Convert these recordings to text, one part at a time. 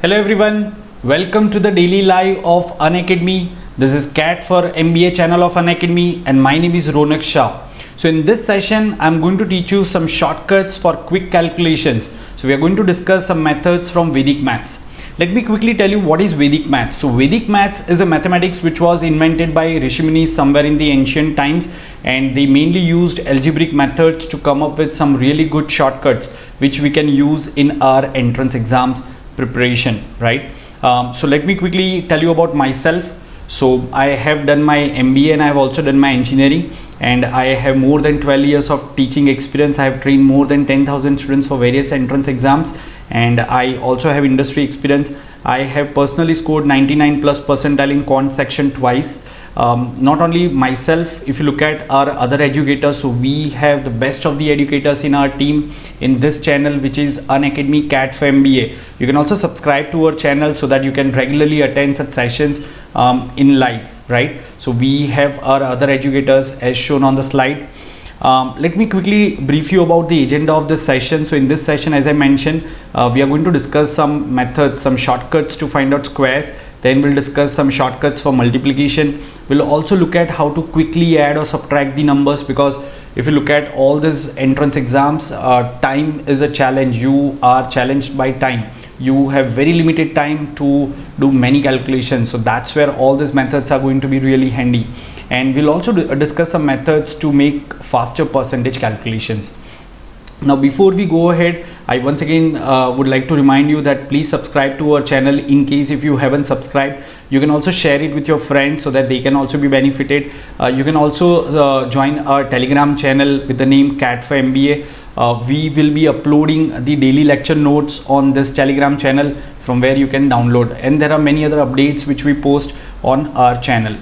Hello everyone, welcome to the daily live of Unacademy. This is Cat for MBA channel of Unacademy and my name is Ronak Shah. So in this session, I'm going to teach you some shortcuts for quick calculations. So we are going to discuss some methods from Vedic maths. Let me quickly tell you what is Vedic maths. So Vedic maths is a mathematics which was invented by Rishimuni somewhere in the ancient times, and they mainly used algebraic methods to come up with some really good shortcuts which we can use in our entrance exams preparation, right? So let me quickly tell you about myself. So I have done my MBA and I have also done my engineering, and I have more than 12 years of teaching experience. I have trained more than 10,000 students for various entrance exams, and I also have industry experience. I have personally scored 99 plus percentile in quant section twice. Not only myself, if you look at our other educators, so we have the best of the educators in our team in this channel, which is Unacademy Cat for MBA. You can also subscribe to our channel so that you can regularly attend such sessions in live, right? So we have our other educators as shown on the slide. Let me quickly brief you about the agenda of this session. So in this session, as I mentioned, we are going to discuss some methods, some shortcuts to find out squares. Then we'll discuss some shortcuts for multiplication. We'll also look at how to quickly add or subtract the numbers, because if you look at all these entrance exams, time is a challenge. You are challenged by time. You have very limited time to do many calculations. So that's where all these methods are going to be really handy. And we'll also discuss some methods to make faster percentage calculations. Now before we go ahead, I once again would like to remind you that please subscribe to our channel in case if you haven't subscribed. You can also share it with your friends so that they can also be benefited. You can also join our Telegram channel with the name Cat for MBA. We will be uploading the daily lecture notes on this Telegram channel from where you can download, and there are many other updates which we post on our channel.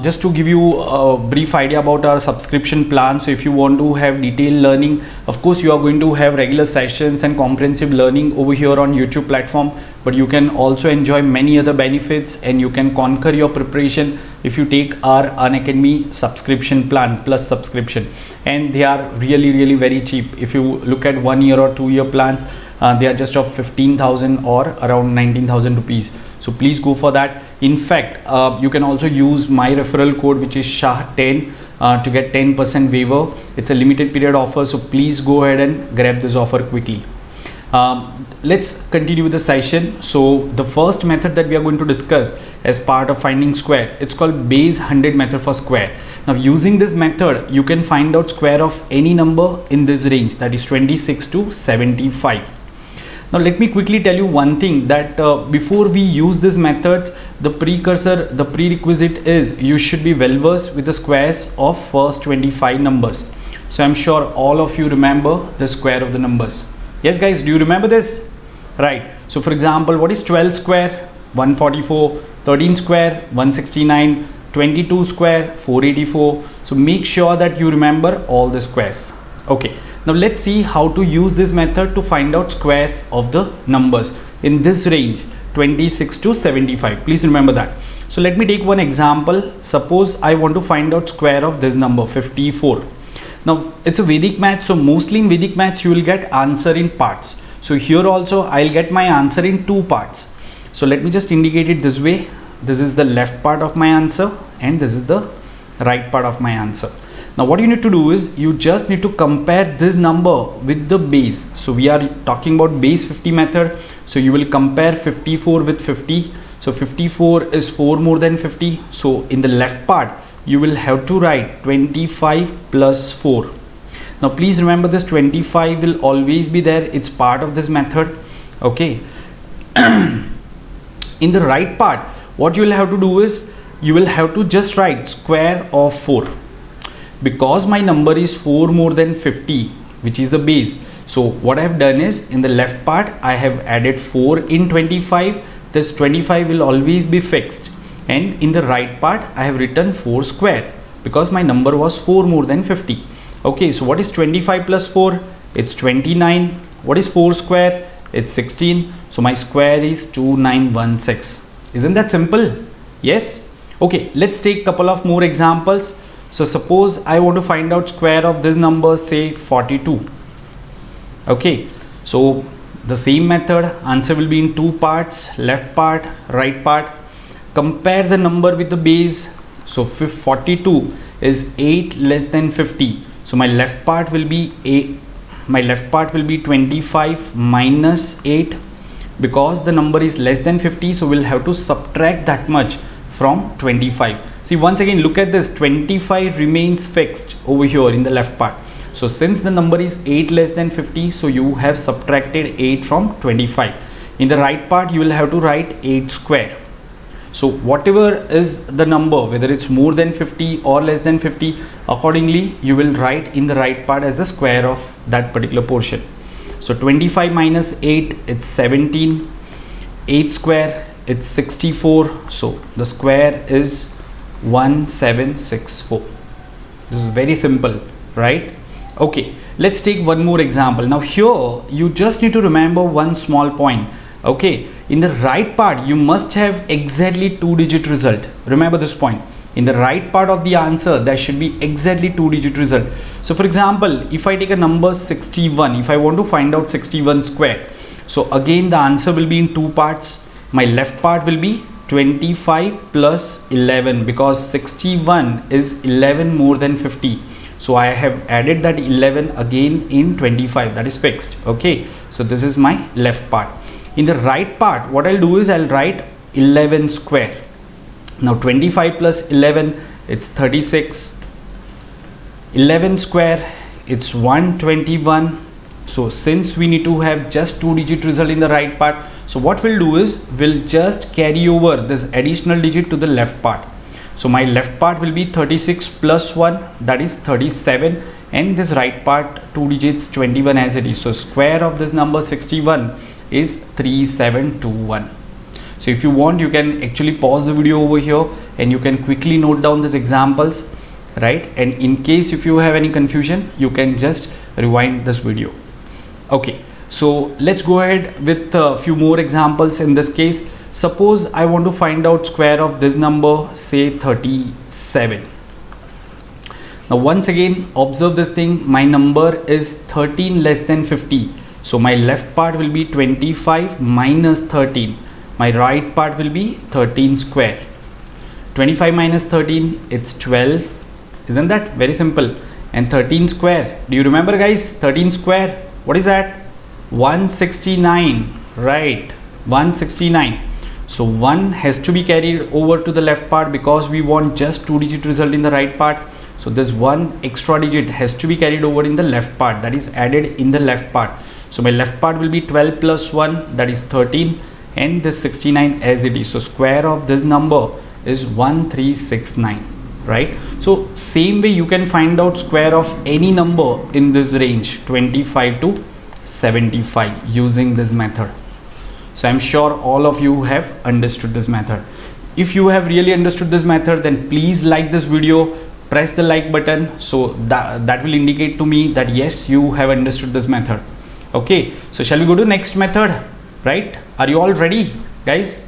Just to give you a brief idea about our subscription plan, so if you want to have detailed learning, of course you are going to have regular sessions and comprehensive learning over here on YouTube platform, but you can also enjoy many other benefits and you can conquer your preparation if you take our Unacademy subscription plan plus subscription, and they are really very cheap. If you look at 1 year or 2 year plans, they are just of 15,000 or around 19,000 rupees. So please go for that. In fact, you can also use my referral code, which is SHAH10, to get 10% waiver. It's a limited period offer, so please go ahead and grab this offer quickly. Let's continue with the session. So the first method that we are going to discuss as part of finding square, it's called base 100 method for square. Now using this method, you can find out square of any number in this range, that is 26 to 75. Now let me quickly tell you one thing, that before we use these methods, the prerequisite is you should be well versed with the squares of first 25 numbers. So I'm sure all of you remember the square of the numbers. Yes guys, do you remember this? Right. So for example, what is 12 square? 144. 13 square? 169. 22 square? 484. So make sure that you remember all the squares. Okay. Now let's see how to use this method to find out squares of the numbers in this range 26 to 75. Please remember that. So let me take one example. Suppose I want to find out square of this number 54. Now it's a Vedic math, so mostly in Vedic maths you will get answer in parts. So here also I'll get my answer in two parts. So let me just indicate it this way. This is the left part of my answer and this is the right part of my answer. Now what you need to do is you just need to compare this number with the base. So we are talking about base 50 method. So you will compare 54 with 50. So 54 is 4 more than 50. So in the left part you will have to write 25 plus 4. Now please remember this 25 will always be there. It's part of this method. Okay. In the right part, what you will have to do is you will have to just write square of 4. Because my number is 4 more than 50, which is the base. So what I have done is in the left part, I have added 4 in 25. This 25 will always be fixed. And in the right part, I have written 4 square because my number was 4 more than 50. Okay, so what is 25 plus 4? It's 29. What is 4 square? It's 16. So my square is 2916. Isn't that simple? Yes. Okay, let's take a couple of more examples. So suppose I want to find out square of this number, say 42. Okay, so the same method, answer will be in two parts, left part, right part. Compare the number with the base. So 42 is 8 less than 50. So my left part will be 25 minus 8, because the number is less than 50, so we'll have to subtract that much from 25. See, once again, look at this, 25 remains fixed over here in the left part. So since the number is 8 less than 50, so you have subtracted 8 from 25. In the right part, you will have to write 8 square. So whatever is the number, whether it's more than 50 or less than 50, accordingly you will write in the right part as the square of that particular portion. So 25 minus 8, it's 17. 8 square, it's 64. So the square is 1764. This is very simple, right? Okay, let's take one more example. Now here you just need to remember one small point. Okay, in the right part you must have exactly 2-digit result. Remember this point. In the right part of the answer there should be exactly 2-digit result. So for example, if I take a number 61, if I want to find out 61 square, so again the answer will be in two parts. My left part will be 25 plus 11, because 61 is 11 more than 50. So I have added that 11 again in 25, that is fixed. Okay, so this is my left part. In the right part, what I'll do is I'll write 11 square. Now 25 plus 11, it's 36. 11 square, it's 121. So since we need to have just 2-digit result in the right part, so what we'll do is we'll just carry over this additional digit to the left part. So my left part will be 36 plus 1, that is 37, and this right part 2 digits 21 as it is. So square of this number 61 is 3721. So if you want, you can actually pause the video over here and you can quickly note down these examples, right? And in case if you have any confusion, you can just rewind this video. Okay, so let's go ahead with a few more examples. In this case, suppose I want to find out square of this number, say 37. Now once again, observe this thing, my number is 13 less than 50. So my left part will be 25 minus 13. My right part will be 13 square. 25 minus 13, it's 12. Isn't that very simple? And 13 square, do you remember guys? 13 square, what is that? 169, right? 169. So 1 has to be carried over to the left part because we want just 2-digit result in the right part. So this 1 extra digit has to be carried over in the left part, that is added in the left part. So my left part will be 12 plus 1, that is 13, and this 69 as it is. So square of this number is 1369, right? So same way you can find out square of any number in this range 25 to 75 using this method. So I'm sure all of you have understood this method. If you have really understood this method, then please like this video, press the like button, so that will indicate to me that yes, you have understood this method. Okay, so shall we go to next method, right? Are you all ready guys?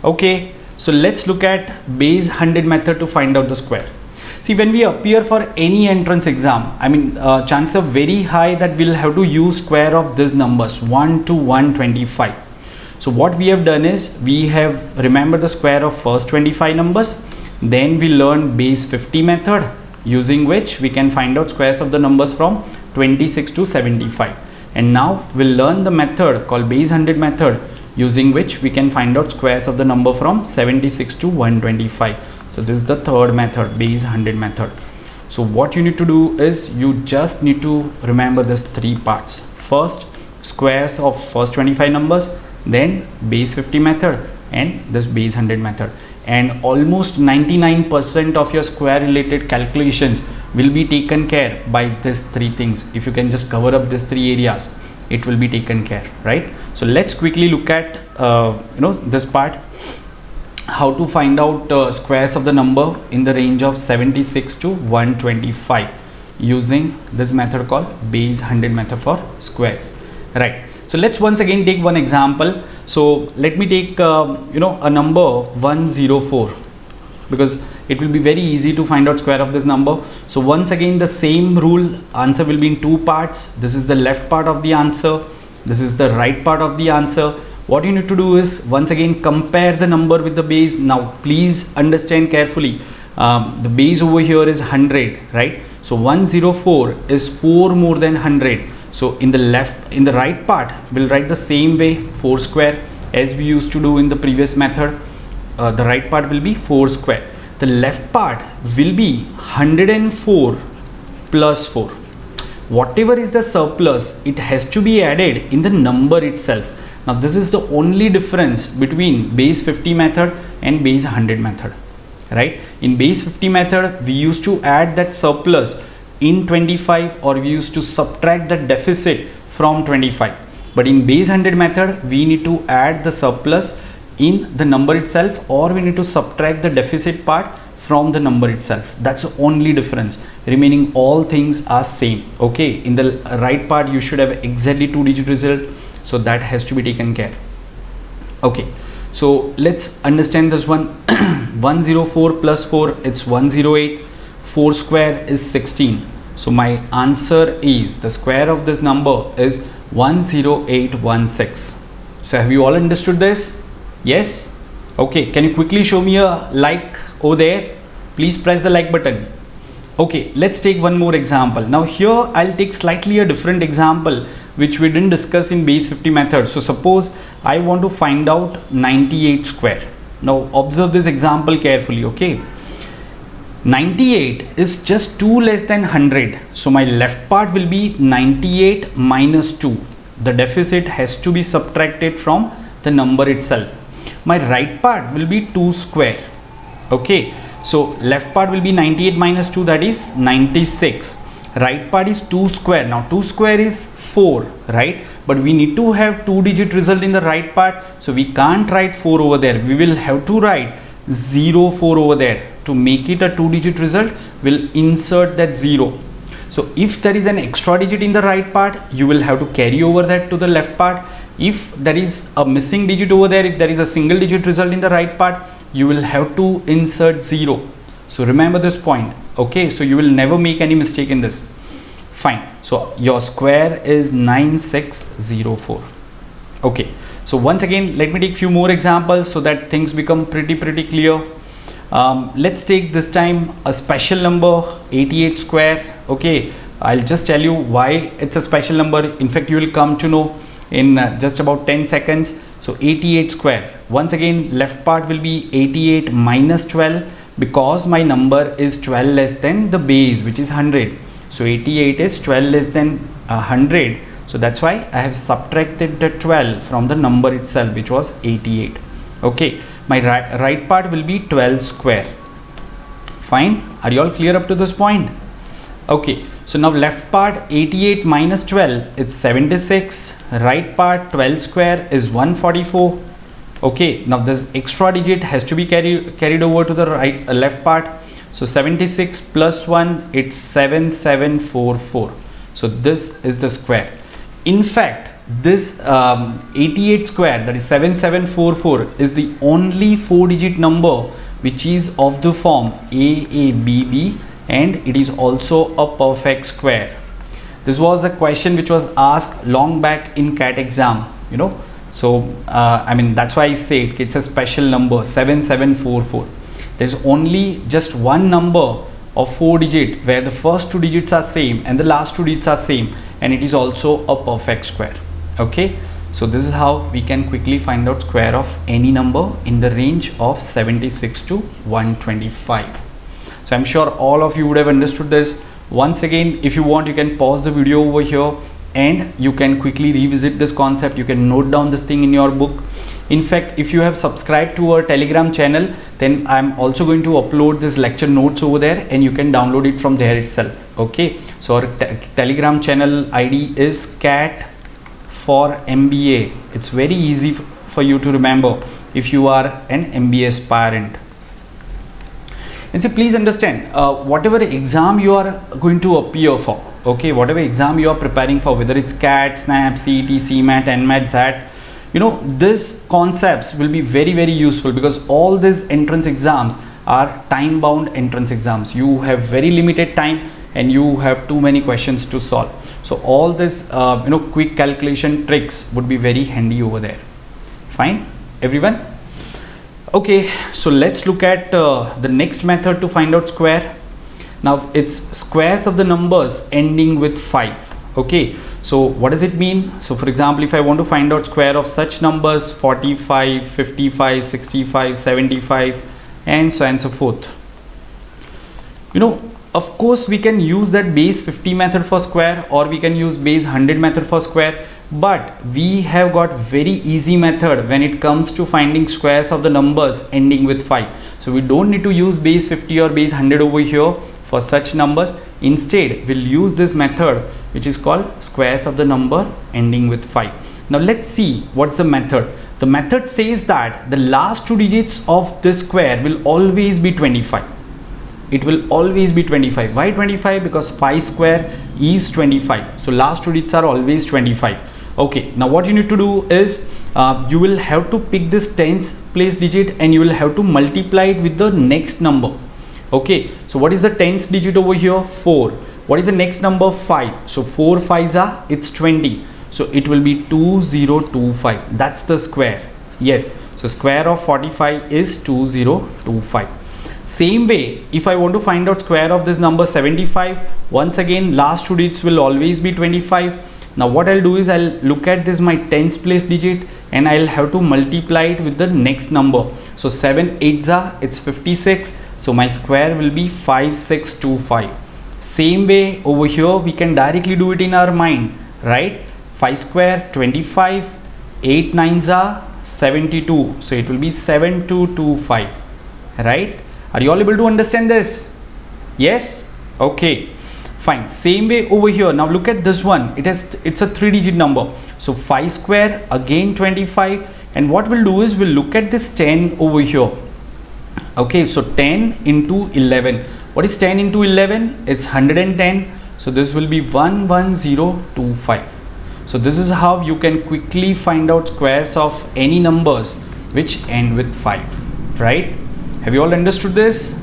Okay, so let's look at base 100 method to find out the square. See, when we appear for any entrance exam, I mean chances are very high that we'll have to use square of these numbers 1 to 125. So what we have done is we have remembered the square of first 25 numbers, then we learned base 50 method, using which we can find out squares of the numbers from 26 to 75. And now we'll learn the method called base 100 method, using which we can find out squares of the number from 76 to 125. So this is the third method, base 100 method. So what you need to do is you just need to remember these three parts. First, squares of first 25 numbers, then base 50 method, and this base 100 method. And almost 99% of your square related calculations will be taken care by these three things. If you can just cover up these three areas, it will be taken care, right? So let's quickly look at this part, how to find out squares of the number in the range of 76 to 125 using this method called base 100 method for squares, right? So let's once again take one example. So let me take a number 104, because it will be very easy to find out square of this number. So once again the same rule, answer will be in two parts. This is the left part of the answer, This is the right part of the answer. What you need to do is once again compare the number with the base. Now please understand carefully. The base over here is 100, right? So 104 is 4 more than 100. So in the right part, we'll write the same way, 4 square, as we used to do in the previous method. The right part will be 4 square. The left part will be 104 plus 4. Whatever is the surplus, it has to be added in the number itself. Now this is the only difference between base 50 method and base 100 method, right? In base 50 method, we used to add that surplus in 25, or we used to subtract the deficit from 25. But in base 100 method, we need to add the surplus in the number itself, or we need to subtract the deficit part from the number itself. That's the only difference. Remaining all things are same. Okay, in the right part you should have exactly 2-digit result, so that has to be taken care. Okay, so let's understand this one. 104 plus 4, it's 108. 4 square is 16. So my answer is, the square of this number is 10816. So have you all understood this? Yes? Okay, can you quickly show me a like over there? Please press the like button. Okay, let's take one more example. Now here I'll take slightly a different example which we didn't discuss in base 50 method. So suppose I want to find out 98 square. Now observe this example carefully, okay? 98 is just 2 less than 100. So my left part will be 98 minus 2. The deficit has to be subtracted from the number itself. My right part will be 2 square. Okay, so left part will be 98 minus 2, that is 96. Right part is 2 square. Now 2 square is 4, right? But we need to have 2-digit result in the right part, so we can't write 4 over there. We will have to write 04 over there. To make it a 2-digit result, we'll insert that 0. So if there is an extra digit in the right part, you will have to carry over that to the left part. If there is a missing digit over there, if there is a single digit result in the right part, you will have to insert 0. So remember this point. Okay, so you will never make any mistake in this. Fine. So your square is 9604. Okay, so once again let me take few more examples so that things become pretty clear. Let's take this time a special number, 88 square. Okay, I'll just tell you why it's a special number. In fact, you will come to know in just about 10 seconds. So 88 square, once again left part will be 88 minus 12, because my number is 12 less than the base, which is 100. So 88 is 12 less than 100. So that's why I have subtracted the 12 from the number itself, which was 88. Okay, my right part will be 12 square. Fine, are you all clear up to this point? Okay, so now left part 88 minus 12, it's 76. Right part 12 square is 144. Okay, now this extra digit has to be carried over to the left part. So 76 plus 1, it's 7744. So this is the square. In fact, this 88 square, that is 7744, is the only 4-digit number which is of the form AABB, and it is also a perfect square. This was a question which was asked long back in CAT exam, you know. So I mean, that's why I said it's a special number, 7744. There's only just one number of 4-digit where the first 2 digits are same and the last 2 digits are same, and it is also a perfect square. Okay, so this is how we can quickly find out square of any number in the range of 76 to 125. So I'm sure all of you would have understood this. Once again, if you want, you can pause the video over here and you can quickly revisit this concept. You can note down this thing in your book. In fact, if you have subscribed to our Telegram channel, then I'm also going to upload this lecture notes over there and you can download it from there itself. Okay, so our Telegram channel ID is CAT for MBA. It's very easy for you to remember if you are an MBA aspirant. And so please understand, whatever exam you are going to appear for, okay, whatever exam you are preparing for, whether it's CAT, SNAP, CET, CMAT, NMAT, SAT, you know, these concepts will be very useful, because all these entrance exams are time bound entrance exams. You have very limited time and you have too many questions to solve. So all this quick calculation tricks would be very handy over there. Fine, everyone? Okay, so let's look at the next method to find out square. Now it's squares of the numbers ending with 5. Okay, so what does it mean? So for example, if I want to find out square of such numbers 45, 55, 65, 75 and so on and so forth, of course we can use that base 50 method for square, or we can use base 100 method for square, but we have got very easy method when it comes to finding squares of the numbers ending with 5. So we don't need to use base 50 or base 100 over here for such numbers. Instead we'll use this method which is called squares of the number ending with 5. Now let's see what's the method. The method says that the last two digits of this square will always be 25. It will always be 25. Why 25? Because 5 square is 25. So last two digits are always 25. Okay, now what you need to do is you will have to pick this tens place digit and you will have to multiply it with the next number. Okay, so what is the tens digit over here? 4. What is the next number? 5. So 4 5s are, it's 20. So it will be 2025. That's the square. Yes, so square of 45 is 2025. Same way, if I want to find out square of this number 75, once again last two digits will always be 25. Now what I'll do is I'll look at this my tens place digit and I'll have to multiply it with the next number. So 7 8s are, it's 56. So my square will be 5625. Same way over here we can directly do it in our mind, right? 5 square 25, 8 9s are 72. So it will be 7225, right? Are you all able to understand this? Yes? Okay, fine. Same way over here. Now look at this one. It's a 3-digit number. So 5 square again 25, and what we'll do is we'll look at this 10 over here. Okay, so 10 into 11. What is 10 into 11? It's 110. So this will be 11025. So this is how you can quickly find out squares of any numbers which end with 5, right? Have you all understood this?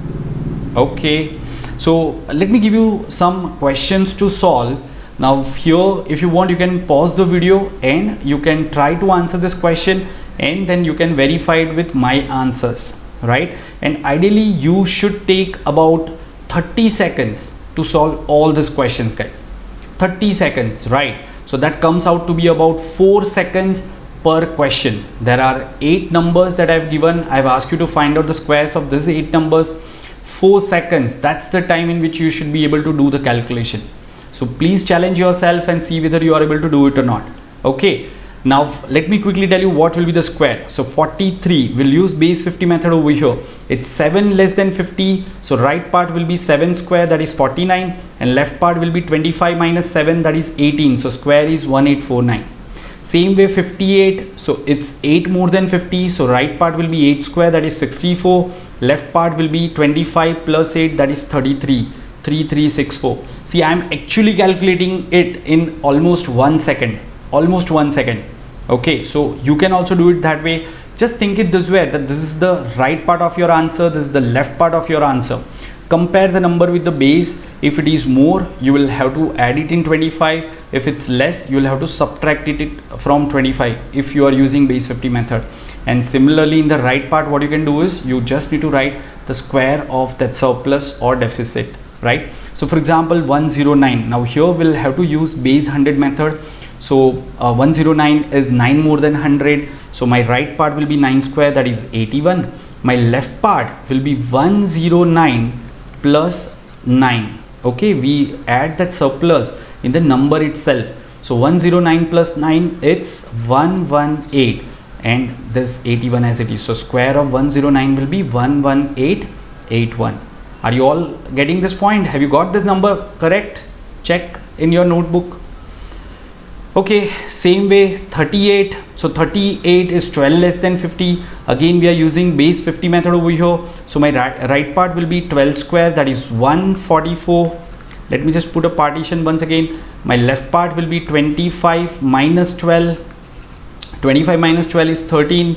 Okay, so let me give you some questions to solve. Now here, if you want, you can pause the video and you can try to answer this question, and then you can verify it with my answers, right? And ideally you should take about 30 seconds to solve all these questions, guys. 30 seconds, right? So that comes out to be about 4 seconds per question. There are 8 numbers that I've given. I've asked you to find out the squares of these 8 numbers. 4 seconds, that's the time in which you should be able to do the calculation. So please challenge yourself and see whether you are able to do it or not. Okay, now let me quickly tell you what will be the square. So 43, we'll use base 50 method over here. It's 7 less than 50. So right part will be 7 square, that is 49, and left part will be 25 minus 7, that is 18. So square is 1849. Same way 58, so it's 8 more than 50, so right part will be 8 square, that is 64. Left part will be 25 plus 8, that is 33. 3364. See, I am actually calculating it in almost 1 second. Almost 1 second. Okay, so you can also do it that way. Just think it this way, that this is the right part of your answer, this is the left part of your answer. Compare the number with the base. If it is more, you will have to add it in 25. If it's less, you will have to subtract it from 25 if you are using base 50 method. And similarly in the right part, what you can do is you just need to write the square of that surplus or deficit, right? So for example 109, now here we'll have to use base 100 method. So 109 is 9 more than 100, so my right part will be 9 square, that is 81. My left part will be 109 plus 9. Okay, we add that surplus in the number itself. So 109 plus 9, it's 118, and this 81 as it is. So square of 109 will be 11881. Are you all getting this point? Have you got this number correct? Check in your notebook. Okay, same way 38. So 38 is 12 less than 50. Again we are using base 50 method over here. So my right part will be 12 square, that is 144. Let me just put a partition once again. My left part will be 25 minus 12. 25 minus 12 is 13.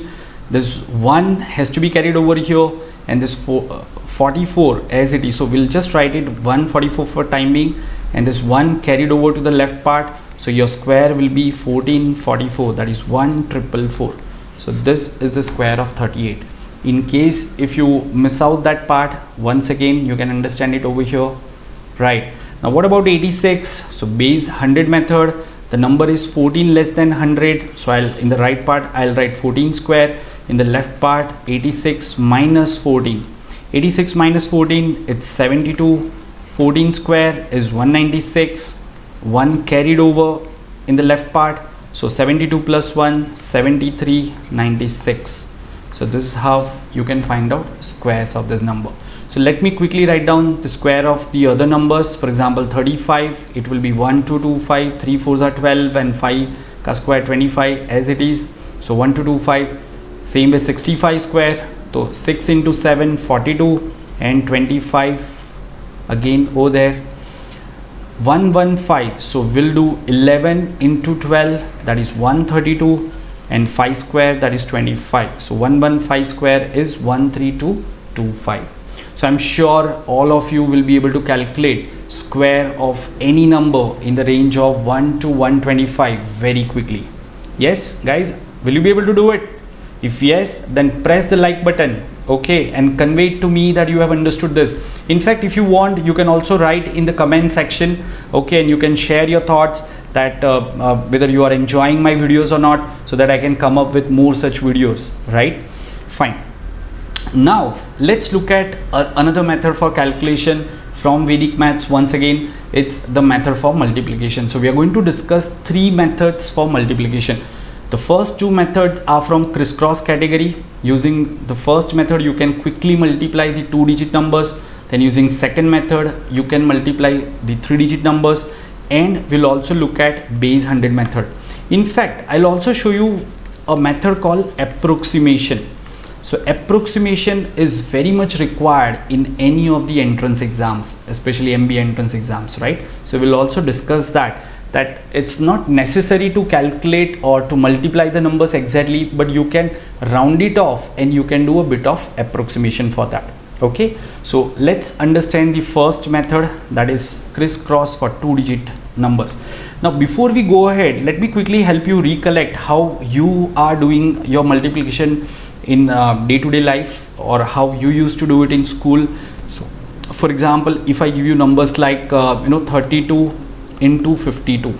This 1 has to be carried over here, and this 44 as it is. So we'll just write it 144 for time being, and this 1 carried over to the left part, so your square will be 1444, that is 1444. So this is the square of 38. In case if you miss out that part, once again you can understand it over here, right? Now what about 86? So base 100 method, the number is 14 less than 100, so in the right part I'll write 14 square, in the left part 86 minus 14. 86 minus 14, it's 72. 14 square is 196. 1 carried over in the left part, so 72 plus 1, 73, 96. So this is how you can find out squares of this number. So let me quickly write down the square of the other numbers. For example, 35, it will be 1 2 2 5, 3 4s are 12, and 5 ka square 25 as it is. So 1 2 2 5. Same with 65 square, so 6 into 7, 42, and 25 again over there. 115, so we'll do 11 into 12, that is 132, and 5 square, that is 25. So 115 square is 13225. So I'm sure all of you will be able to calculate square of any number in the range of 1 to 125 very quickly. Yes guys, will you be able to do it? If yes, then press the like button, okay, and convey it to me that you have understood this. In fact, if you want, you can also write in the comment section, okay, and you can share your thoughts that whether you are enjoying my videos or not, so that I can come up with more such videos, right? Fine. Now let's look at another method for calculation from Vedic maths. Once again, it's the method for multiplication. So we are going to discuss 3 methods for multiplication. The first 2 methods are from crisscross category. Using the first method, you can quickly multiply the 2-digit numbers. Then using second method, you can multiply the 3-digit numbers, and we'll also look at base 100 method. In fact, I'll also show you a method called approximation. So approximation is very much required in any of the entrance exams, especially MBA entrance exams, right? So we'll also discuss that it's not necessary to calculate or to multiply the numbers exactly, but you can round it off and you can do a bit of approximation for that. Okay, so let's understand the first method, that is crisscross for 2-digit numbers. Now before we go ahead, let me quickly help you recollect how you are doing your multiplication in day-to-day life, or how you used to do it in school. So for example, if I give you numbers like 32 into 52,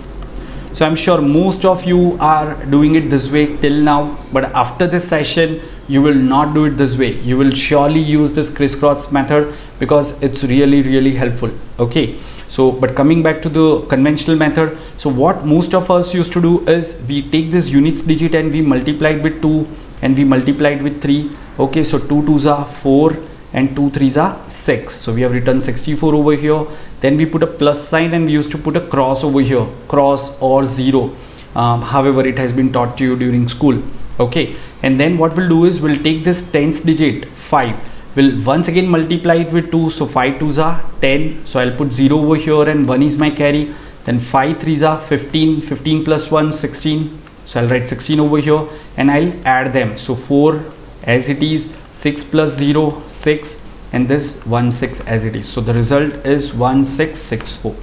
so I'm sure most of you are doing it this way till now, but after this session you will not do it this way. You will surely use this crisscross method because it's really helpful. Okay, so but coming back to the conventional method, so what most of us used to do is we take this units digit and we multiply it with 2 and we multiply it with 3. Okay, so 2 2s are 4 and 2 3s are 6. So we have written 64 over here. Then we put a plus sign and we used to put a cross over here, cross or 0, however it has been taught to you during school. Okay, and then what we'll do is we'll take this tens digit 5, we'll once again multiply it with 2, so 5 2s are 10, so I'll put 0 over here and 1 is my carry. Then 5 3s are 15, 15 plus 1 16, so I'll write 16 over here and I'll add them. So 4 as it is, 6 plus 0 6, and this 1 6 as it is. So the result is 1664.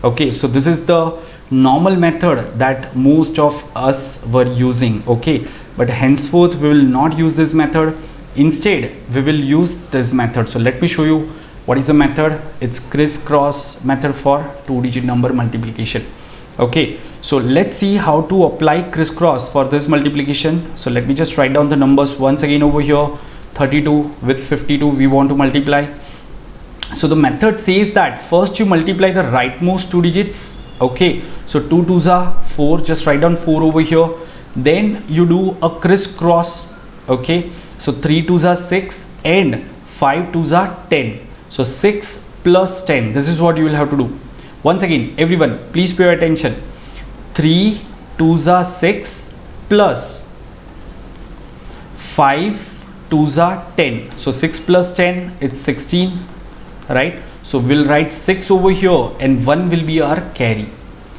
Okay, so this is the normal method that most of us were using. Okay, but henceforth we will not use this method. Instead we will use this method. So let me show you what is the method. It's crisscross method for 2-digit number multiplication. Okay, so let's see how to apply crisscross for this multiplication. So let me just write down the numbers once again over here. 32 with 52 we want to multiply. So the method says that first you multiply the rightmost 2 digits. Okay, so 2 2s are 4, just write down 4 over here. Then you do a crisscross. Okay, so 3 2s are 6 and 5 2s are 10. So 6 plus 10, this is what you will have to do. Once again, everyone please pay attention. 3 2s are 6 plus 5 2s are 10. So 6 plus 10, it's 16, right? So we'll write 6 over here and 1 will be our carry.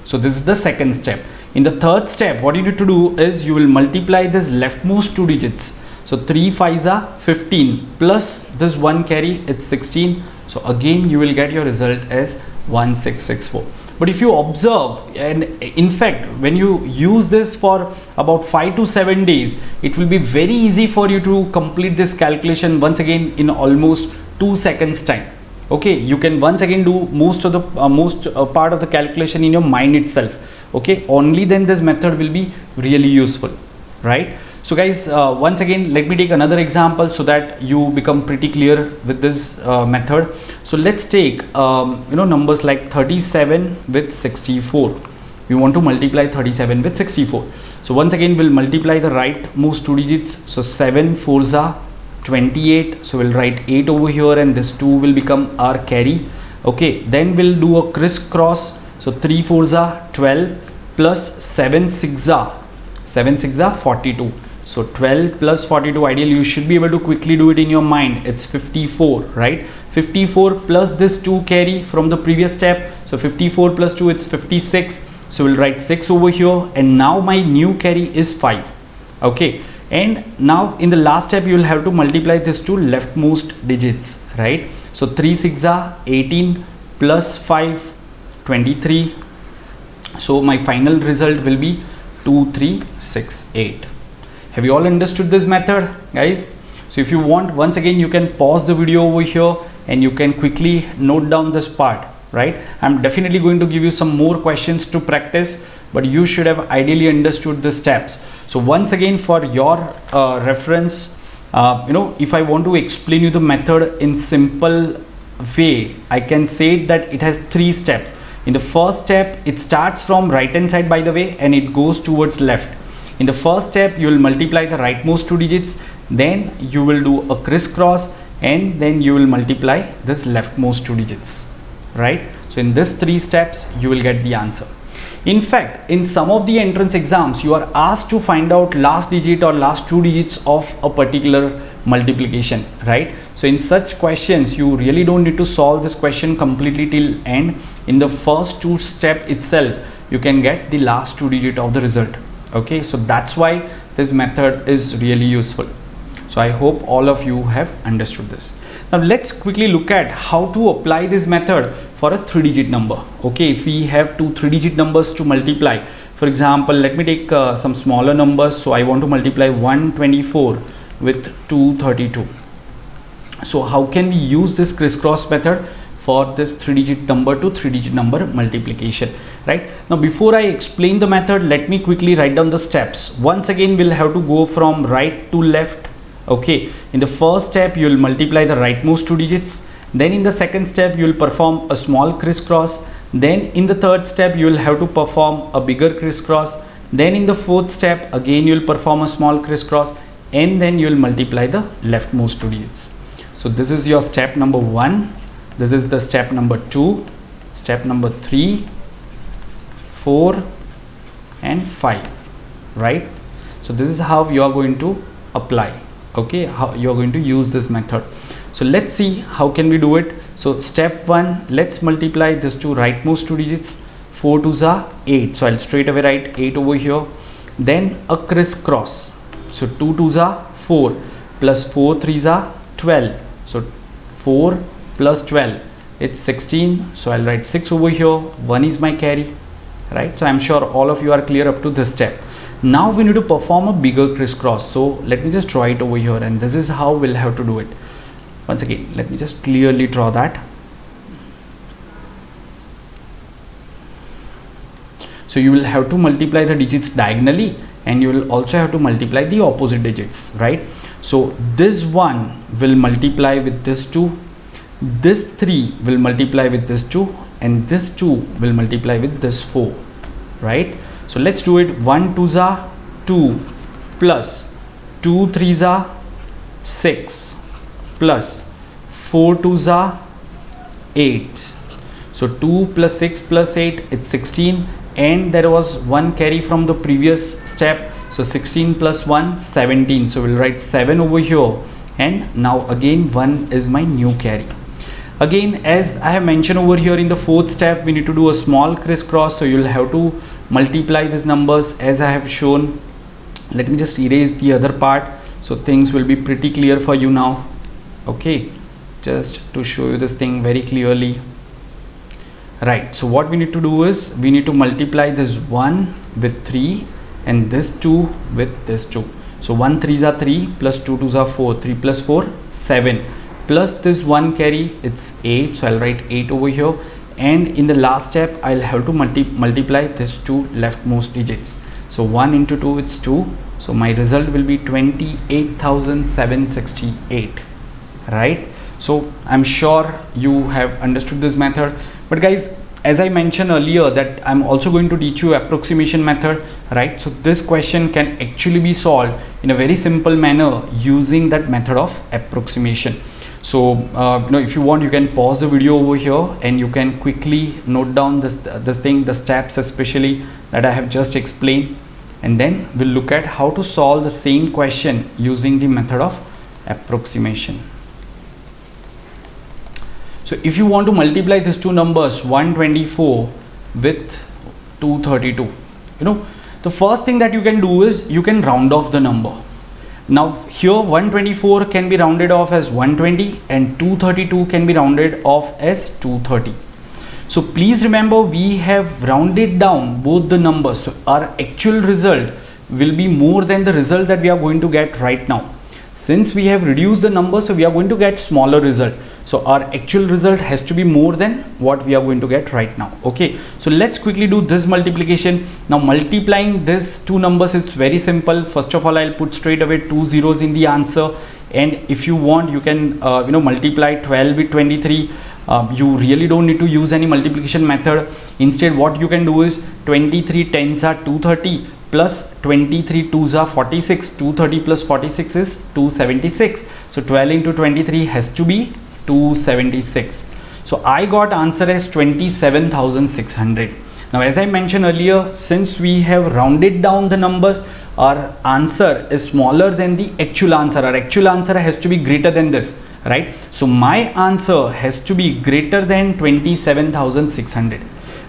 So this is the second step. In the third step, what you need to do is you will multiply this leftmost 2 digits. So 3 5s are 15 plus this 1 carry, it's 16. So again you will get your result as 1664. But if you observe, and in fact when you use this for about 5 to 7 days, it will be very easy for you to complete this calculation once again in almost 2 seconds time. Okay, you can once again do most of the part of the calculation in your mind itself. Okay, only then this method will be really useful, right? So guys, once again let me take another example so that you become pretty clear with this method. So let's take numbers like 37 with 64. We want to multiply 37 with 64. So once again we'll multiply the rightmost two digits. So 7 4s are 28, so we'll write 8 over here, and this 2 will become our carry. Okay, then we'll do a crisscross. So 3 4s are 12 plus 7 6s are 42. So 12 plus 42, ideally you should be able to quickly do it in your mind. It's 54, right? 54 plus this 2 carry from the previous step. So 54 plus 2, it's 56. So we'll write 6 over here, and now my new carry is 5. Okay, and now in the last step you will have to multiply this to leftmost digits, right? So 3 6 are 18 plus 5 23. So my final result will be 2368. Have you all understood this method, guys? So if you want, once again you can pause the video over here and you can quickly note down this part, right? I'm definitely going to give you some more questions to practice, but you should have ideally understood the steps. So once again, for your reference, if I want to explain you the method in simple way, I can say that it has 3 steps. In the first step, it starts from right hand side, by the way, and it goes towards left. In the first step, you will multiply the rightmost 2 digits, then you will do a crisscross, and then you will multiply this leftmost 2 digits, right? So in these 3 steps, you will get the answer. In fact, in some of the entrance exams, you are asked to find out last digit or last 2 digits of a particular multiplication, right? So in such questions, you really don't need to solve this question completely till end. In the first 2 step itself, you can get the last 2 digit of the result. Okay, so that's why this method is really useful. So I hope all of you have understood this. Now let's quickly look at how to apply this method for a 3-digit number. Okay, if we have 2 3-digit numbers to multiply, for example, let me take some smaller numbers. So I want to multiply 124 with 232. So how can we use this crisscross method for this 3-digit number to 3-digit number multiplication, right? Now before I explain the method, let me quickly write down the steps. Once again, we'll have to go from right to left. Okay, in the first step you will multiply the rightmost 2 digits, then in the second step you will perform a small crisscross, then in the third step you will have to perform a bigger crisscross, then in the fourth step again you will perform a small crisscross, and then you will multiply the leftmost 2 digits. So this is your step number 1. This is the step number 2, step number 3, 4 and 5, right? So this is how you are going to apply, okay, how you are going to use this method. So let's see how can we do it. So step 1, let's multiply this to rightmost 2 digits. 4 2s are 8, so I'll straight away write 8 over here. Then a crisscross. So 2 2s are 4 plus 4 3s are 12. So 4 plus 12, it's 16. So I'll write 6 over here. 1 is my carry, right? So I'm sure all of you are clear up to this step. Now we need to perform a bigger crisscross. So let me just draw it over here, and this is how we'll have to do it. Once again, let me just clearly draw that. So you will have to multiply the digits diagonally, and you will also have to multiply the opposite digits, right? So this 1 will multiply with this 2, this 3 will multiply with this 2, and this 2 will multiply with this 4, right? So let's do it. 1 2s are 2 plus 2 3s are 6 plus 4 2s are 8. So 2 plus 6 plus 8, it's 16, and there was 1 carry from the previous step. So 16 plus 1, 17. So we'll write 7 over here, and now again 1 is my new carry. Again, as I have mentioned over here, in the fourth step we need to do a small crisscross. So you'll have to multiply these numbers as I have shown. Let me just erase the other part so things will be pretty clear for you now. Okay, just to show you this thing very clearly. right? So what we need to do is we need to multiply this 1 with 3 and this 2 with this 2. So 1 3s are 3 plus 2 2s are 4, 3 plus 4 7, plus this 1 carry, it's 8, so I'll write 8 over here, and in the last step I'll have to multiply this two leftmost digits. So 1 into 2, it's 2, so my result will be 28,768, right? So I'm sure you have understood this method, but guys, as I mentioned earlier that I'm also going to teach you approximation method, right? So this question can actually be solved in a very simple manner using that method of approximation. So if you want, you can pause the video over here and you can quickly note down the steps especially that I have just explained, and then we'll look at how to solve the same question using the method of approximation. So if you want to multiply these two numbers 124 with 232, the first thing that you can do is you can round off the number. Now here 124 can be rounded off as 120 and 232 can be rounded off as 230. So please remember, we have rounded down both the numbers, so our actual result will be more than the result that we are going to get right now. Since we have reduced the number, so we are going to get smaller result. So our actual result has to be more than what we are going to get right now. Okay, so let's quickly do this multiplication. Now multiplying these two numbers, it's very simple. First of all, I'll put straight away 2 zeros in the answer, and if you want, you can multiply 12 with 23. You really don't need to use any multiplication method. Instead, what you can do is 23 tens are 230 plus 23 twos are 46. 230 plus 46 is 276. So 12 into 23 has to be 276. So I got answer as 27,600. Now as I mentioned earlier, since we have rounded down the numbers, our answer is smaller than the actual answer. Our actual answer has to be greater than this, right? So my answer has to be greater than 27,600.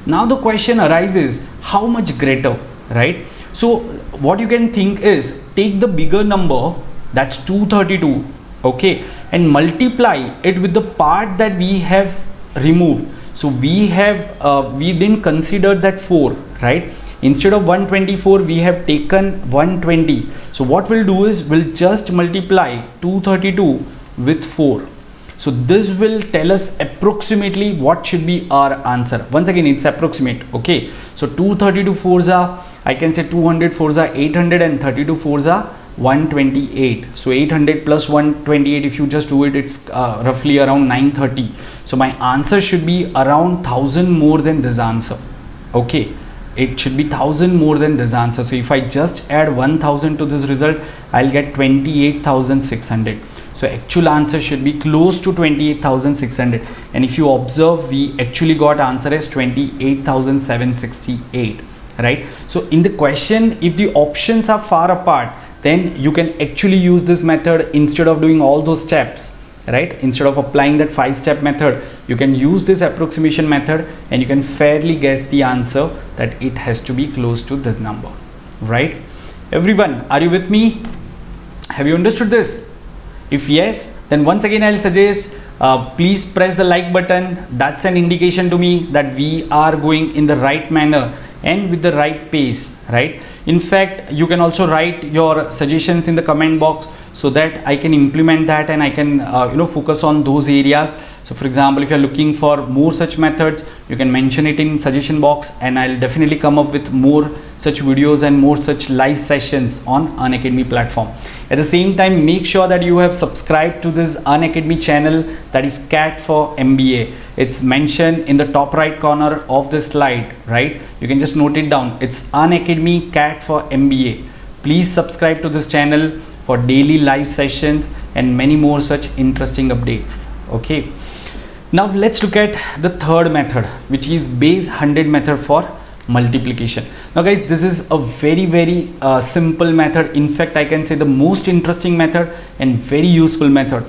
Now the question arises, how much greater, right? So what you can think is, take the bigger number, that's 232, okay, and multiply it with the part that we have removed. So we didn't consider that 4, right? Instead of 124, we have taken 120. So what we'll do is we'll just multiply 232 with 4. So this will tell us approximately what should be our answer. Once again, it's approximate, okay? So 232 fours are, I can say 200 fours are 800 and 32 fours are 128. So 800 plus 128, if you just do it, it's roughly around 930. So my answer should be around 1000 more than this answer, okay? It should be 1000 more than this answer. So if I just add 1000 to this result, I'll get 28,600. So actual answer should be close to 28,600. And if you observe, we actually got answer as 28,768, right? So in the question, if the options are far apart, then you can actually use this method instead of doing all those steps, right? Instead of applying that 5-step method, you can use this approximation method and you can fairly guess the answer that it has to be close to this number, right? Everyone, are you with me? Have you understood this? If yes, then once again I'll suggest please press the like button. That's an indication to me that we are going in the right manner and with the right pace, right? In fact, you can also write your suggestions in the comment box so that I can implement that and I can focus on those areas. So for example, if you're looking for more such methods, you can mention it in suggestion box and I'll definitely come up with more such videos and more such live sessions on Unacademy platform. At the same time, make sure that you have subscribed to this Unacademy channel, that is CAT for MBA. It's mentioned in the top right corner of the slide, right? You can just note it down. It's Unacademy CAT for MBA. Please subscribe to this channel for daily live sessions and many more such interesting updates, okay? Now let's look at the third method, which is base 100 method for multiplication. Now guys, this is a very simple method. In fact, I can say the most interesting method and very useful method.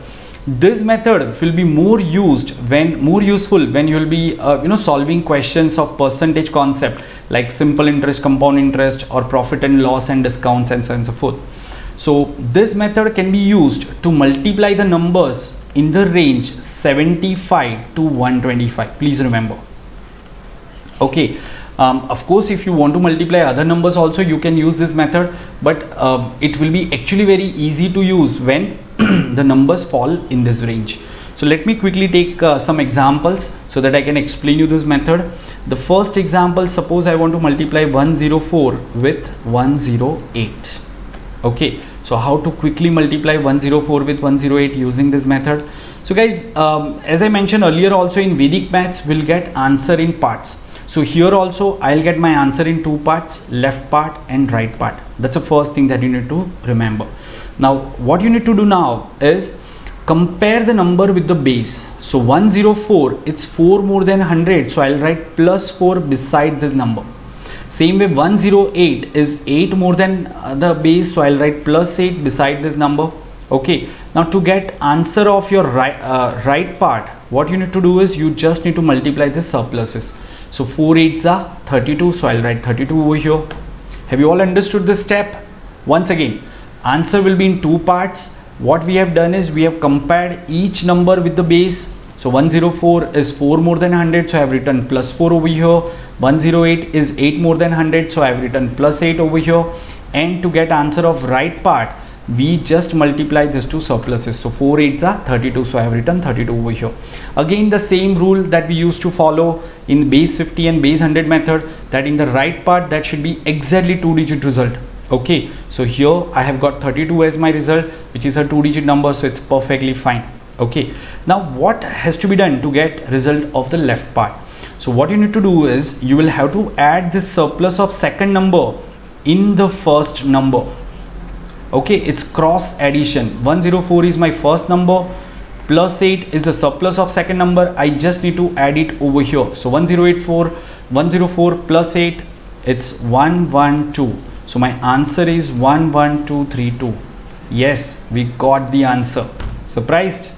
This method will be more useful when you will be solving questions of percentage concept like simple interest, compound interest, or profit and loss and discounts and so on and so forth. So this method can be used to multiply the numbers in the range 75 to 125. Please remember, Okay. Of course, if you want to multiply other numbers also, you can use this method, but it will be actually very easy to use when the numbers fall in this range. So let me quickly take some examples so that I can explain you this method. The first example, suppose I want to multiply 104 with 108. Okay, so how to quickly multiply 104 with 108 using this method? So guys, as I mentioned earlier, also in Vedic maths we'll get answer in parts. So here also I'll get my answer in two parts, left part and right part. That's the first thing that you need to remember. Now what you need to do now is compare the number with the base. So 104, it's 4 more than 100, so I'll write plus 4 beside this number. Same way 108 is 8 more than the base, so I'll write plus 8 beside this number. Okay, now to get answer of your right part, what you need to do is you just need to multiply the surpluses. So 4 8s are 32, so I'll write 32 over here. Have you all understood this step? Once again, answer will be in two parts. What we have done is we have compared each number with the base. So 104 is 4 more than 100, so I have written plus 4 over here. 108 is 8 more than 100, so I have written plus 8 over here. And to get answer of right part, we just multiply these two surpluses. So 4 8s are 32, so I have written 32 over here. Again, the same rule that we used to follow in base 50 and base 100 method, that in the right part that should be exactly 2-digit result. Okay, so here I have got 32 as my result, which is a 2-digit number, so it's perfectly fine. Okay, now what has to be done to get result of the left part? So what you need to do is you will have to add this surplus of second number in the first number. Okay, it's cross addition. 104 is my first number, plus 8 is the surplus of second number. I just need to add it over here. So 104 plus 8, it's 112. So my answer is 11232. Yes, we got the answer. Surprised,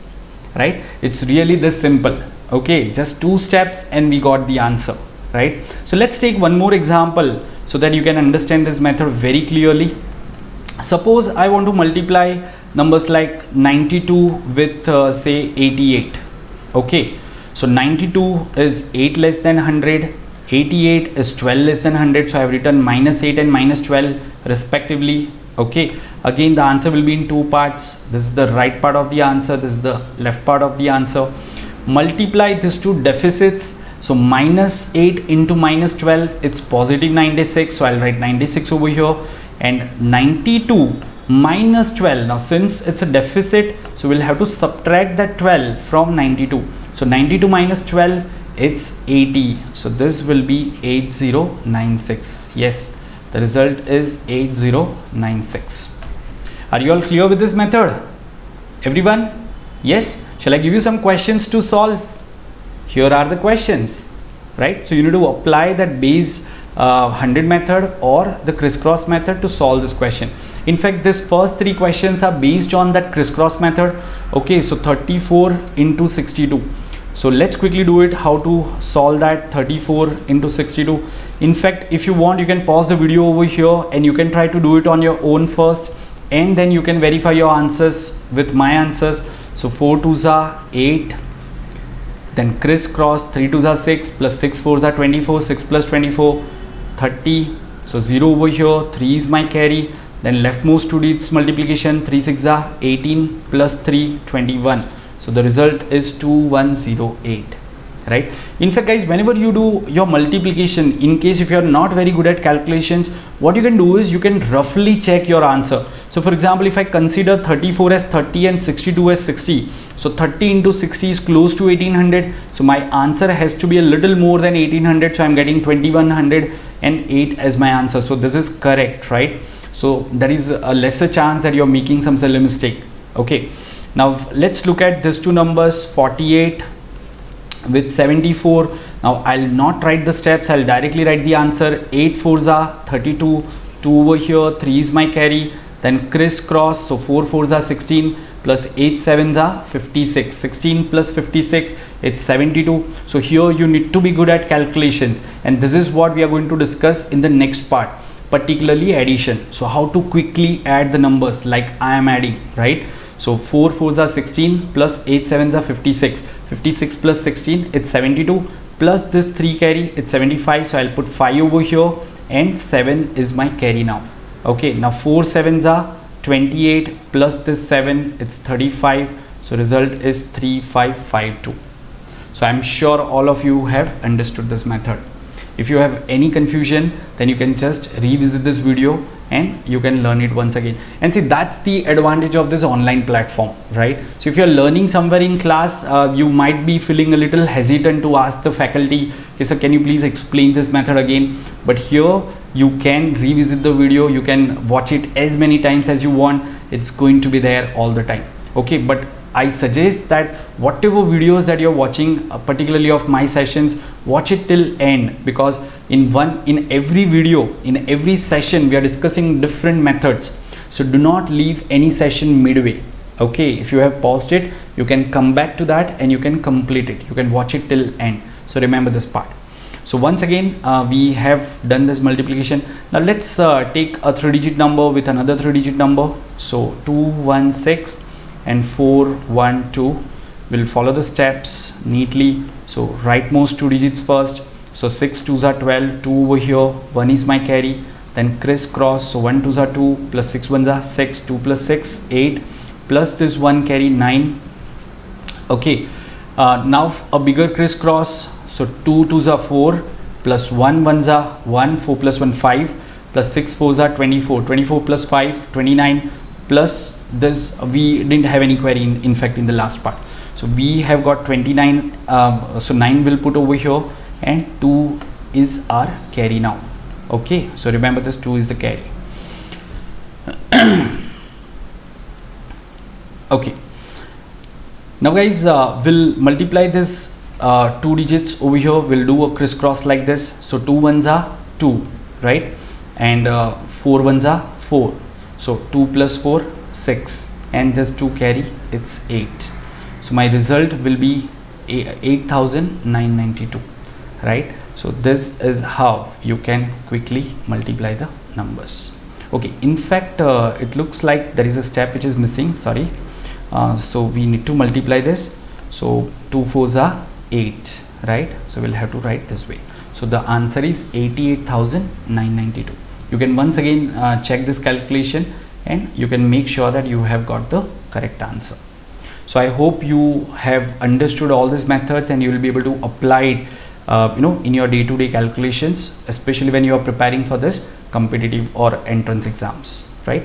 right? It's really this simple. Okay, just 2 steps and we got the answer, right? So let's take one more example so that you can understand this method very clearly. Suppose I want to multiply numbers like 92 with say 88. Okay, so 92 is 8 less than 100, 88 is 12 less than 100, so I have written minus 8 and minus 12 respectively. Okay, again the answer will be in two parts. This is the right part of the answer, this is the left part of the answer. Multiply these two deficits. So minus 8 into minus 12, it's positive 96, so I'll write 96 over here. And 92 minus 12, now since it's a deficit, so we'll have to subtract that 12 from 92. So 92 minus 12, it's 80, so this will be 8096. Yes, the result is 8096. Are you all clear with this method, everyone? Yes, shall I give you some questions to solve? Here are the questions, right? So you need to apply that base 100 method or the crisscross method to solve this question. In fact, this first 3 questions are based on that crisscross method. Okay, so 34 into 62. So let's quickly do it, how to solve that 34 into 62. In fact, if you want, you can pause the video over here and you can try to do it on your own first, and then you can verify your answers with my answers. So 4 2s are 8, then crisscross 3 2s are 6, plus 6 4s are 24, 6 plus 24 30. So 0 over here, 3 is my carry, then leftmost 2 digits multiplication, 3 6 are 18, plus 3 21. So the result is 2108, right? In fact guys, whenever you do your multiplication, in case if you are not very good at calculations, what you can do is you can roughly check your answer. So for example, if I consider 34 as 30 and 62 as 60, so 30 into 60 is close to 1800, so my answer has to be a little more than 1800, so I'm getting 2108 as my answer. So this is correct, right? So there is a lesser chance that you're making some silly mistake. Okay, now let's look at these two numbers, 48 with 74. Now I'll not write the steps, I'll directly write the answer. 8 4s are 32, 2 over here, 3 is my carry, then crisscross, so 4 4s are 16, plus 8 7s are 56. 16 plus 56, it's 72. So here you need to be good at calculations, and this is what we are going to discuss in the next part, particularly addition. So how to quickly add the numbers like I am adding, right? So 4 4s are 16, plus 8 7s are 56. 56 plus 16, it's 72. plus this 3 carry, it's 75, so I'll put 5 over here, and 7 is my carry now. Okay, now 4 sevens are 28, plus this 7, it's 35, so result is 3552. So I'm sure all of you have understood this method. If you have any confusion, then you can just revisit this video and you can learn it once again. And see, that's the advantage of this online platform, right? So if you're learning somewhere in class, you might be feeling a little hesitant to ask the faculty, okay, sir, can you please explain this method again? But here you can revisit the video, you can watch it as many times as you want. It's going to be there all the time. Okay, but I suggest that whatever videos that you're watching, particularly of my sessions, watch it till end, because in every video, in every session, we are discussing different methods. So do not leave any session midway. Okay, if you have paused it, you can come back to that and you can complete it. You can watch it till end. So remember this part. So once again, we have done this multiplication. Now let's take a 3-digit number with another 3-digit number. So 216 and 412. We'll follow the steps neatly. So rightmost 2 digits first. So 6 2s are 12, 2 over here, 1 is my carry, then crisscross. So 1 2s are 2, plus 6 1s are 6, 2 plus 6, 8, plus this 1 carry, 9. Okay, now a bigger crisscross. So 2 2s are 4, plus 1 1s are 1, 4 plus 1 5, plus 6 4s are 24, 24 plus 5 29, plus this we didn't have any query in fact in the last part. So we have got 29, so 9 will put over here, and 2 is our carry now. Okay, so remember this 2 is the carry. Okay, now guys, we'll multiply this 2 digits over here. We'll do a crisscross like this. So 2 1s are 2, right, and 4 1s are 4. So 2 plus 4, 6, and this 2 carry, it's 8. So my result will be 8,992, right? So this is how you can quickly multiply the numbers. Okay, in fact, it looks like there is a step which is missing, sorry. So we need to multiply this. So 2 4s are 8, right? So we'll have to write this way. So the answer is 88,992. You can once again check this calculation and you can make sure that you have got the correct answer. So I hope you have understood all these methods and you will be able to apply it in your day-to-day calculations, especially when you are preparing for this competitive or entrance exams, right?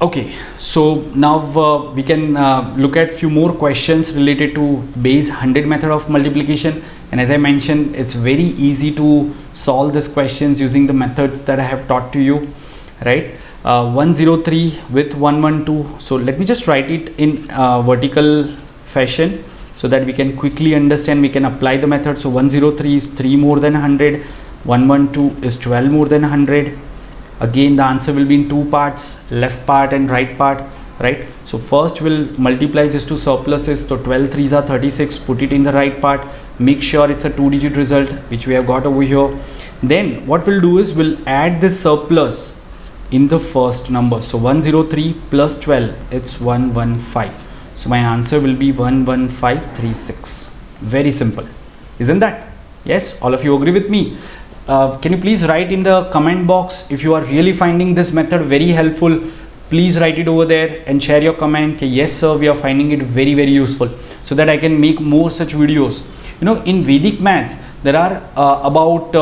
Okay, so now we can look at few more questions related to base 100 method of multiplication. And as I mentioned, it's very easy to solve these questions using the methods that I have taught to you, right? 103 with 112. So let me just write it in vertical fashion so that we can quickly understand, we can apply the method. So 103 is 3 more than 100, 112 is 12 more than 100. Again, the answer will be in two parts, left part and right part, right? So first we'll multiply these two surpluses. So 12 3s are 36, put it in the right part, make sure it's a 2-digit result which we have got over here. Then what we'll do is we'll add this surplus in the first number. So 103 plus 12, it's 115. So my answer will be 11536. Very simple, isn't that? Yes, all of you agree with me? Can you please write in the comment box if you are really finding this method very helpful? Please write it over there and share your comment. Okay, yes sir, we are finding it very useful, so that I can make more such videos. In Vedic maths there are about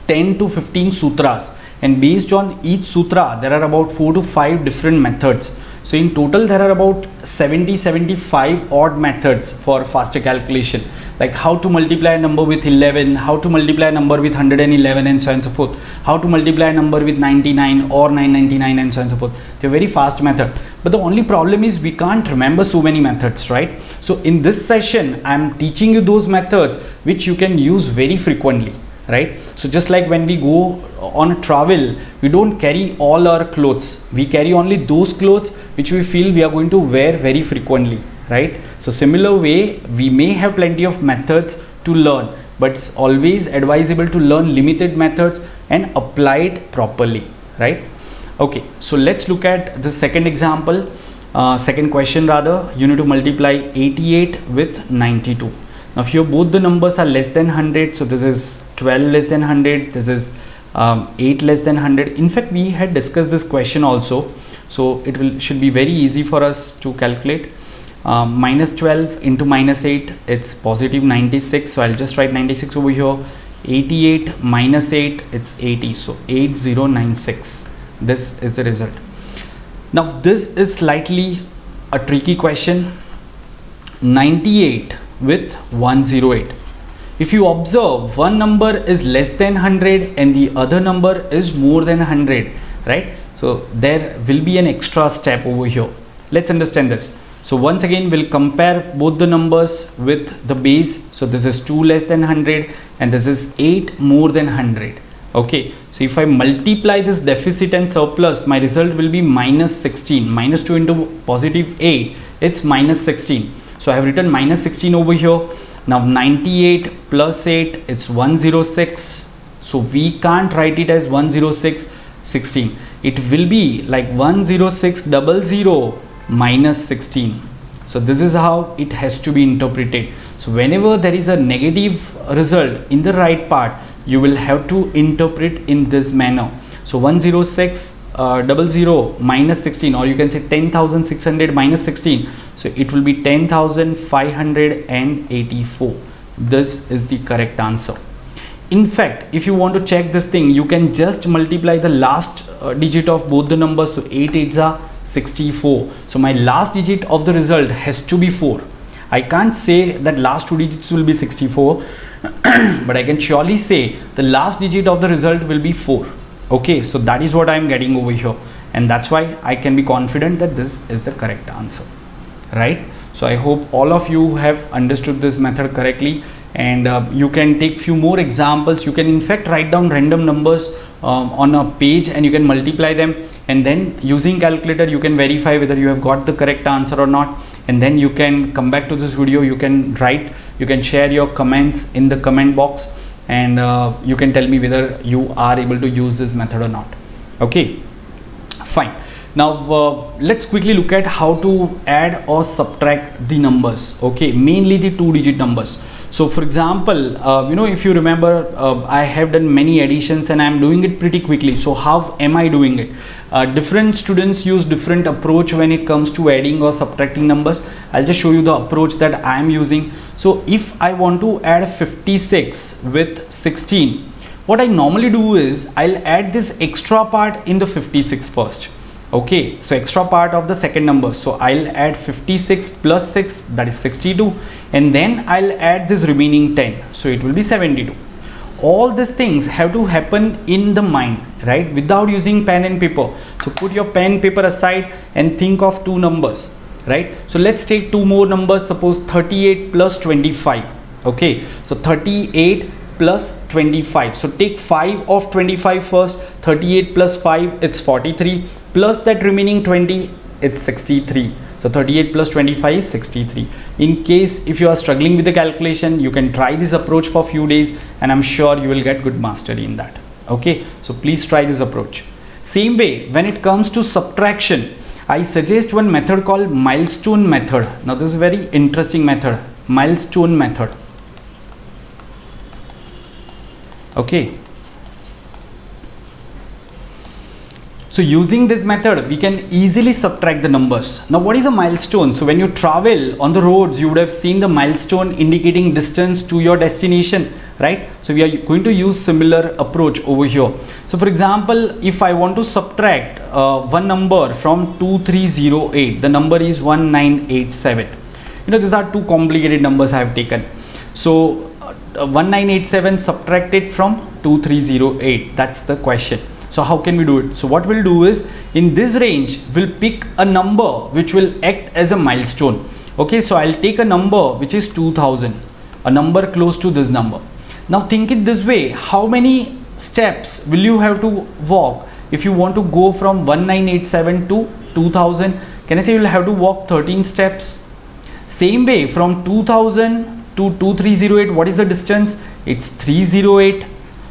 10 to 15 sutras, and based on each sutra there are about 4 to 5 different methods. So in total there are about 75 odd methods for faster calculation, like how to multiply a number with 11, how to multiply a number with 111, and so on and so forth, how to multiply a number with 99 or 999, and so on and so forth. They're very fast method, but the only problem is we can't remember so many methods, right? So in this session I'm teaching you those methods which you can use very frequently, right? So just like when we go on a travel, we don't carry all our clothes, we carry only those clothes which we feel we are going to wear very frequently, right? So similar way, we may have plenty of methods to learn, but it's always advisable to learn limited methods and apply it properly, right? Okay, so let's look at the second example, second question rather. You need to multiply 88 with 92. Now here both the numbers are less than 100, so this is 12 less than 100, this is 8 less than 100. In fact, we had discussed this question also, so it should be very easy for us to calculate. Minus 12 into minus 8, it's positive 96, so I'll just write 96 over here. 88 minus 8, it's 80, so 8096. This is the result. Now this is slightly a tricky question. 98 with 108. If you observe, one number is less than 100 and the other number is more than 100, right? So there will be an extra step over here. Let's understand this. So once again, we'll compare both the numbers with the base. So this is 2 less than 100 and this is 8 more than 100. Okay, so if I multiply this deficit and surplus, my result will be minus 16. Minus 2 into positive 8, it's minus 16. So I have written minus 16 over here. Now 98 plus 8, it's 106. So we can't write it as 106 16. It will be like 10600 minus 16. So this is how it has to be interpreted. So whenever there is a negative result in the right part, you will have to interpret in this manner. So 10600 minus 16, or you can say 10,600 minus 16. So it will be 10,584. This is the correct answer. In fact, if you want to check this thing, you can just multiply the last digit of both the numbers. So 8 8s are 64. So my last digit of the result has to be 4. I can't say that last two digits will be 64, but I can surely say the last digit of the result will be 4. Okay, so that is what I am getting over here, and that's why I can be confident that this is the correct answer, right? So I hope all of you have understood this method correctly, and you can take few more examples. You can in fact write down random numbers on a page and you can multiply them, and then using calculator you can verify whether you have got the correct answer or not, and then you can come back to this video. You can write, you can share your comments in the comment box, and you can tell me whether you are able to use this method or not. Okay, fine. Now let's quickly look at how to add or subtract the numbers. Okay, mainly the 2-digit numbers. So for example, if you remember, I have done many additions and I am doing it pretty quickly. So how am I doing it? Different students use different approach when it comes to adding or subtracting numbers. I'll just show you the approach that I am using. So if I want to add 56 with 16, what I normally do is I'll add this extra part in the 56 first. Okay, so extra part of the second number. So I'll add 56 plus 6, that is 62, and then I'll add this remaining 10. So it will be 72. All these things have to happen in the mind, right, without using pen and paper. So put your pen paper aside and think of two numbers, right? So let's take two more numbers. Suppose 38 plus 25. Okay, so 38 plus 25. So take 5 of 25 first. 38 plus 5, it's 43, plus that remaining 20, it's 63. So 38 plus 25 is 63. In case if you are struggling with the calculation, you can try this approach for a few days and I'm sure you will get good mastery in that. Okay, so please try this approach. Same way, when it comes to subtraction, I suggest one method called milestone method. Now this is a very interesting method, milestone method. Okay, so using this method, we can easily subtract the numbers. Now what is a milestone? So when you travel on the roads, you would have seen the milestone indicating distance to your destination, right? So we are going to use similar approach over here. So for example, if I want to subtract one number from 2308, the number is 1987. These are two complicated numbers I have taken. So 1987 subtracted from 2308, that's the question. So how can we do it? So what we'll do is, in this range, we'll pick a number which will act as a milestone. Okay, so I'll take a number which is 2000, a number close to this number. Now think it this way, how many steps will you have to walk if you want to go from 1987 to 2000? Can I say you'll have to walk 13 steps? Same way, from 2000 to 2308, what is the distance? It's 308.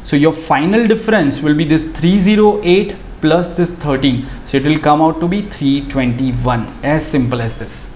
So your final difference will be this 308 plus this 13. So it will come out to be 321. As simple as this.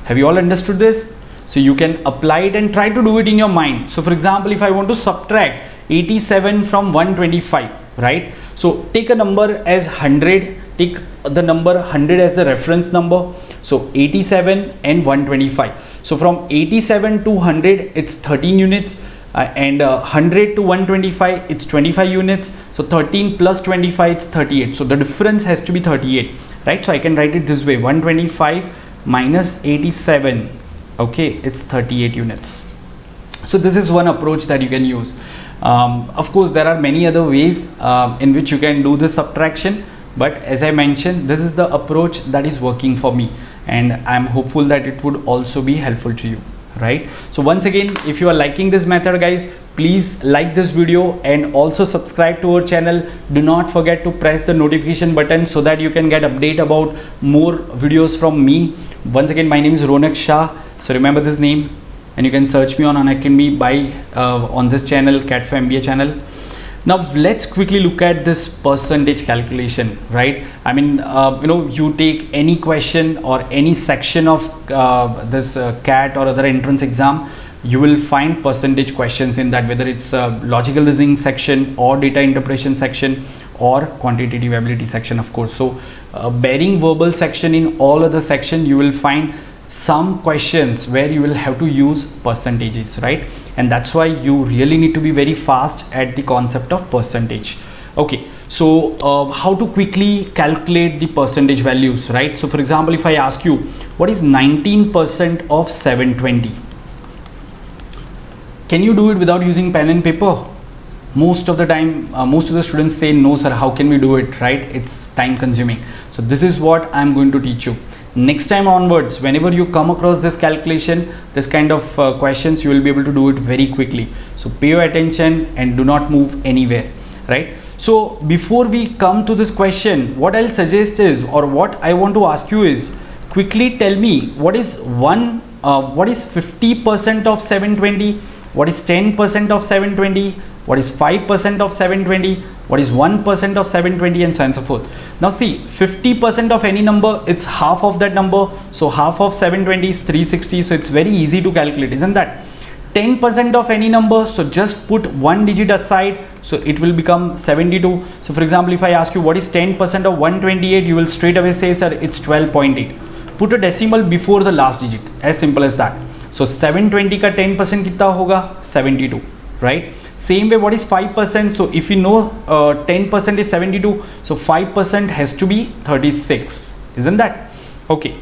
Have you all understood this? So you can apply it and try to do it in your mind. So for example, if I want to subtract 87 from 125, right? So take a number as 100, take the number 100 as the reference number. So 87 and 125. So from 87 to 100, it's 13 units. And 100 to 125, it's 25 units. So 13 plus 25, it's 38. So the difference has to be 38, right? So I can write it this way: 125 minus 87, okay, it's 38 units. So this is one approach that you can use. Of course, there are many other ways in which you can do this subtraction, but as I mentioned, this is the approach that is working for me, and I'm hopeful that it would also be helpful to you, right? So once again, if you are liking this method, guys, please like this video and also subscribe to our channel. Do not forget to press the notification button so that you can get update about more videos from me. Once again, my name is Ronak Shah, so remember this name, and you can search me on Unacademy by on this channel, CAT for MBA channel. Now let's quickly look at this percentage calculation, right? I mean, you take any question or any section of this CAT or other entrance exam, you will find percentage questions in that, whether it's logical reasoning section or data interpretation section or quantitative ability section, of course. So bearing verbal section, in all other section you will find some questions where you will have to use percentages, right? And that's why you really need to be very fast at the concept of percentage. Okay, so how to quickly calculate the percentage values, right? So for example, if I ask you, what is 19% of 720? Can you do it without using pen and paper? Most of the time, most of the students say, no sir, how can we do it, right? It's time consuming. So this is what I'm going to teach you. Next time onwards, whenever you come across this calculation, this kind of questions, you will be able to do it very quickly. So pay your attention and do not move anywhere, right? So before we come to this question, what I'll suggest is, or what I want to ask you is, quickly tell me what is 50% of 720, what is 10% of 720, what is 5% of 720, what is 1% of 720, and so on and so forth. Now see, 50% of any number, it's half of that number. So half of 720 is 360. So it's very easy to calculate, isn't that? 10% of any number, so just put one digit aside, so it will become 72. So for example, if I ask you what is 10% of 128, you will straight away say, sir, it's 12.8. Put a decimal before the last digit, as simple as that. So 720 का 10% कितना होगा? 72, right? Same way, what is 5%? So if you know 10% is 72, so 5% has to be 36, isn't that? Okay.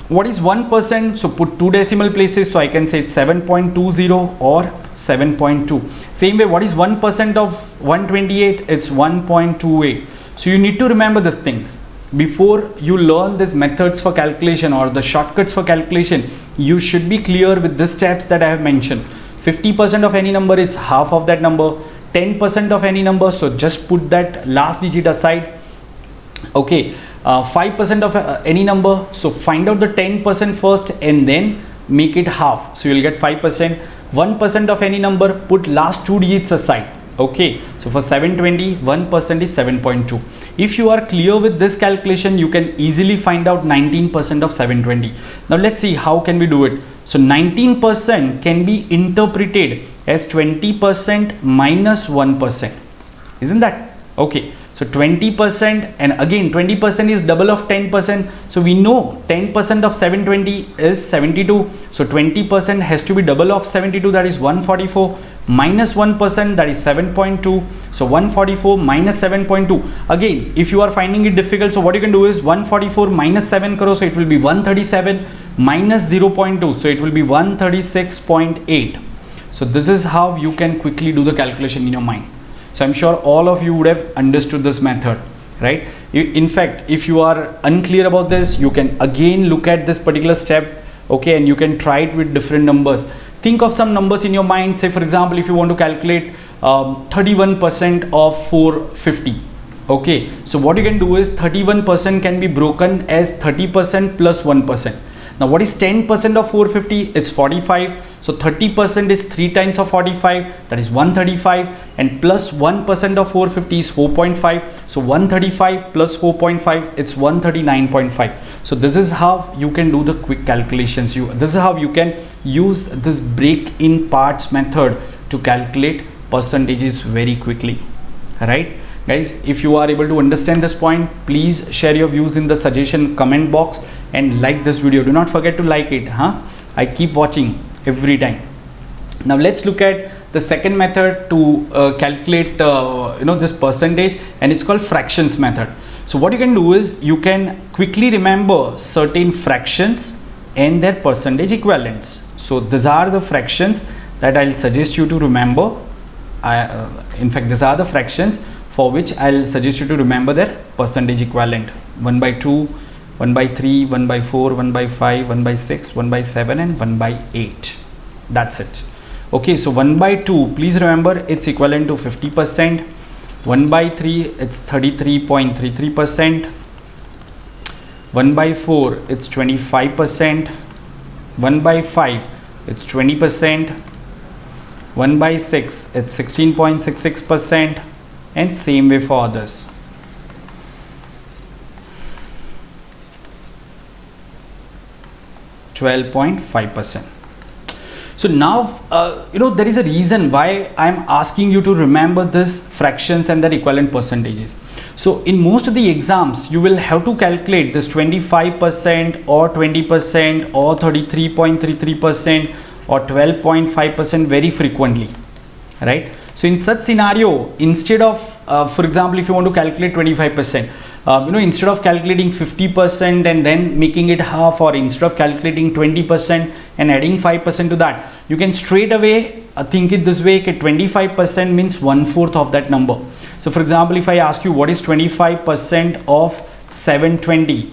What is 1%? So put two decimal places, so I can say it's 7.20 or 7.2. Same way, what is 1% of 128? It's 1.28. So you need to remember these things. Before you learn these methods for calculation or the shortcuts for calculation, you should be clear with these steps that I have mentioned. 50% of any number is half of that number. 10% of any number, so just put that last digit aside. Okay. 5% of any number, so find out the 10% first and then make it half, so you'll get 5%. 1% of any number, put last two digits aside. Okay, so for 720, 1% is 7.2. If you are clear with this calculation, you can easily find out 19% of 720. Now let's see how can we do it. So 19% can be interpreted as 20% minus 1%, isn't that? Okay, so 20%, and again 20% is double of 10%. So we know 10% of 720 is 72. So 20% has to be double of 72, that is 144, minus 1%, that is 7.2. So 144 minus 7.2. Again, if you are finding it difficult, so what you can do is 144 minus 7 karo, so it will be 137, minus 0.2, so it will be 136.8. So this is how you can quickly do the calculation in your mind. So I'm sure all of you would have understood this method, right? In fact, if you are unclear about this, you can again look at this particular step, okay, and you can try it with different numbers. Think of some numbers in your mind. Say for example, if you want to calculate 31% of 450, okay, so what you can do is 31% can be broken as 30% plus 1%. Now what is 10% of 450? It's 45. So 30% is 3 times of 45, that is 135, and plus 1% of 450 is 4.5. So 135 plus 4.5, it's 139.5. So this is how you can do the quick calculations. This is how you can use this break in parts method to calculate percentages very quickly. Right guys, if you are able to understand this point, please share your views in the suggestion comment box and like this video. Do not forget to like it. I keep watching every time. Now let's look at the second method to calculate this percentage, and it's called fractions method. So what you can do is you can quickly remember certain fractions and their percentage equivalents. So these are the fractions that I'll suggest you to remember. In fact, these are the fractions for which I'll suggest you to remember their percentage equivalent: 1 by 2, 1 by 3, 1 by 4, 1 by 5, 1 by 6, 1 by 7, and 1 by 8. That's it. Okay, so 1 by 2, please remember it's equivalent to 50%. 1 by 3, it's 33.33%. 1 by 4, it's 25%. 1 by 5, it's 20%. 1 by 6, it's 16.66%, and same way for others. %12.5%. So now there is a reason why I am asking you to remember this fractions and their equivalent percentages. So in most of the exams you will have to calculate this 25% or 20% or 33.33% or 12.5% very frequently, right? So in such scenario, instead of for example, if you want to calculate 25%, instead of calculating 50% and then making it half, or instead of calculating 20% and adding 5% to that, you can straight away think it this way: 25% means 1/4 of that number. So for example, if I ask you what is 25% of 720,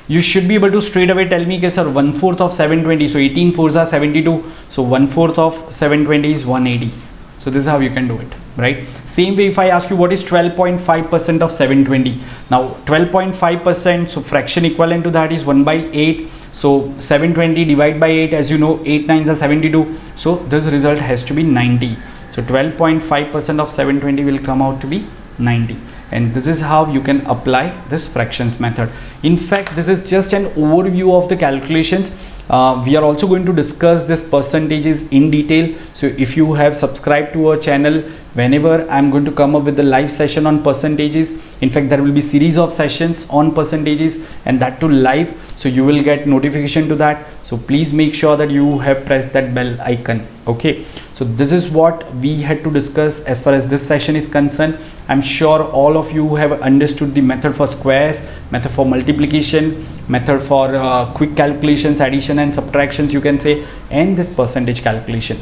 you should be able to straight away tell me, sir, 1/4 of 720, so 18 fours are 72, so 1/4 of 720 is 180. So this is how you can do it, right? Same way, if I ask you what is 12.5% of 720, now 12.5%, so fraction equivalent to that is 1 by 8. So 720 divided by 8, as you know, 8 nines are 72, so this result has to be 90. So 12.5% of 720 will come out to be 90. And this is how you can apply this fractions method. In fact, this is just an overview of the calculations. We are also going to discuss this percentages in detail. So if you have subscribed to our channel, whenever I'm going to come up with the live session on percentages, in fact there will be series of sessions on percentages, and that too live, so you will get notification to that. So please make sure that you have pressed that bell icon. Okay, so this is what we had to discuss as far as this session is concerned. I'm sure all of you have understood the method for squares, method for multiplication, method for quick calculations, addition and subtractions, you can say, and this percentage calculation,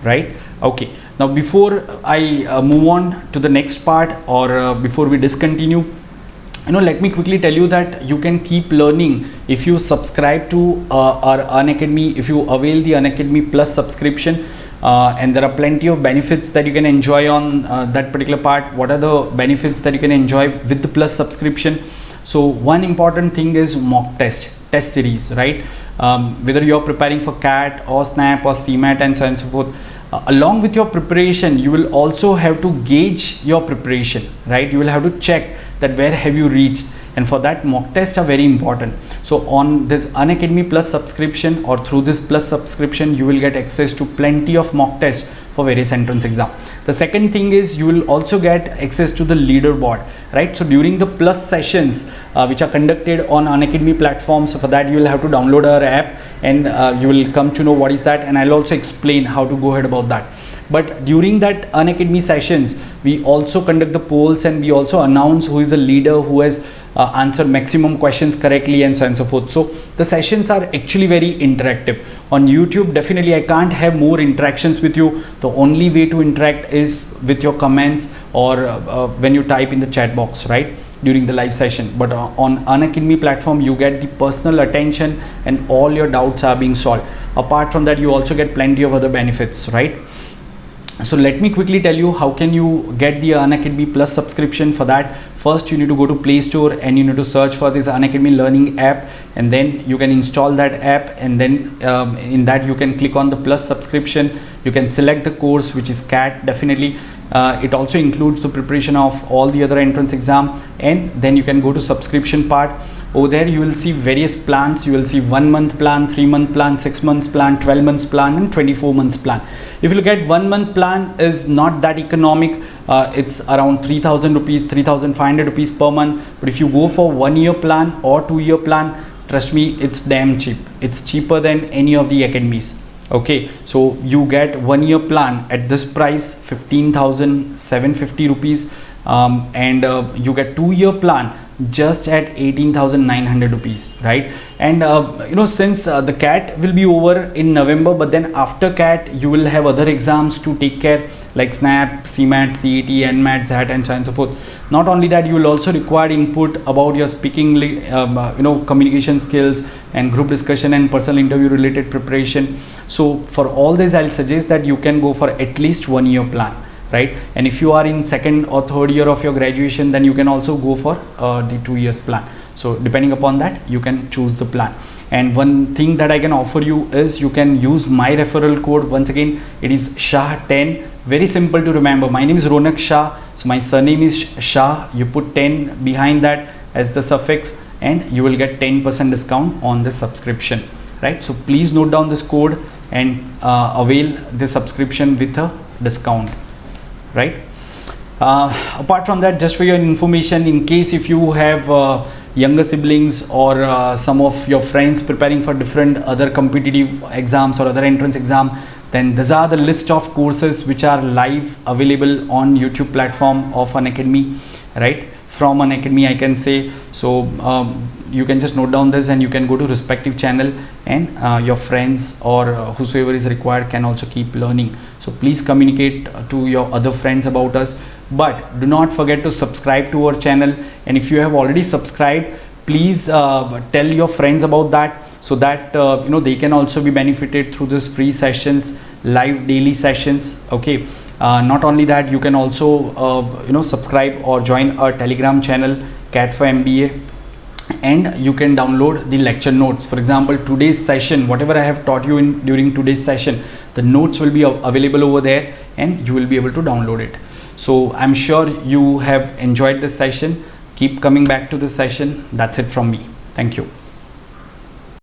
right? Okay, now before I move on to the next part, or before we discontinue, let me quickly tell you that you can keep learning if you subscribe to our Unacademy, if you avail the Unacademy Plus subscription, and there are plenty of benefits that you can enjoy on that particular part. What are the benefits that you can enjoy with the Plus subscription? So one important thing is mock test series, right? Whether you are preparing for CAT or SNAP or CMAT and so on and so forth, along with your preparation, you will also have to gauge your preparation, right? You will have to check that where have you reached, and for that mock tests are very important. So on this Unacademy Plus subscription, or through this Plus subscription, you will get access to plenty of mock tests for various entrance exam. The second thing is you will also get access to the leaderboard, right? So during the Plus sessions which are conducted on Unacademy platform, so for that you will have to download our app, and you will come to know what is that, and I'll also explain how to go ahead about that. But during that Unacademy sessions, we also conduct the polls, and we also announce who is the leader who has answered maximum questions correctly, and so on and so forth. So the sessions are actually very interactive. On YouTube, definitely I can't have more interactions with you. The only way to interact is with your comments, or when you type in the chat box, right, during the live session. But on Unacademy platform, you get the personal attention and all your doubts are being solved. Apart from that, you also get plenty of other benefits, right? So let me quickly tell you how can you get the Unacademy Plus subscription. For that, first you need to go to Play Store and you need to search for this Unacademy Learning app, and then you can install that app, and then in that you can click on the plus subscription. You can select the course which is CAT. Definitely it also includes the preparation of all the other entrance exam, and then you can go to subscription part. Over there you will see various plans. You will see 1 month plan, 3 month plan, 6 months plan, 12 months plan, and 24 months plan. If you look at 1 month plan is not that economic. It's around 3,000 rupees, 3,500 rupees per month. But if you go for 1 year plan or 2 year plan, trust me, it's damn cheap. It's cheaper than any of the academies. Okay, so you get 1 year plan at this price, 15,750 rupees, and you get 2 year plan just at 18,900 rupees, right? And you know, since the CAT will be over in November, but then after CAT you will have other exams to take care, like SNAP, CMAT, CET, NMAT, ZAT, and so on and so forth. Not only that, you will also require input about your speaking, you know, communication skills and group discussion and personal interview related preparation. So for all this, I'll suggest that you can go for at least 1 year plan, right? And if you are in 2nd or 3rd year of your graduation, then you can also go for the 2 years plan. So depending upon that, you can choose the plan. And one thing that I can offer you is you can use my referral code. Once again, it is SHAH10. Very simple to remember. My name is Ronak Shah. So my surname is Shah. You put 10 behind that as the suffix, and you will get 10% discount on the subscription, right? So please note down this code and avail the subscription with a discount, right? Apart from that, just for your information, in case if you have younger siblings or some of your friends preparing for different other competitive exams or other entrance exam, then these are the list of courses which are live available on YouTube platform of Unacademy, right? From Unacademy, I can say. So you can just note down this, and you can go to respective channel, and your friends or whosoever is required can also keep learning. So please communicate to your other friends about us, but do not forget to subscribe to our channel. And if you have already subscribed, please tell your friends about that, so that you know, they can also be benefited through this free sessions, live daily sessions. Okay, not only that, you can also you know, subscribe or join our Telegram channel, CAT for MBA, and you can download the lecture notes. For example, today's session, whatever I have taught you during today's session, the notes will be available over there, and you will be able to download it. So I'm sure you have enjoyed this session. Keep coming back to this session. That's it from me. Thank you.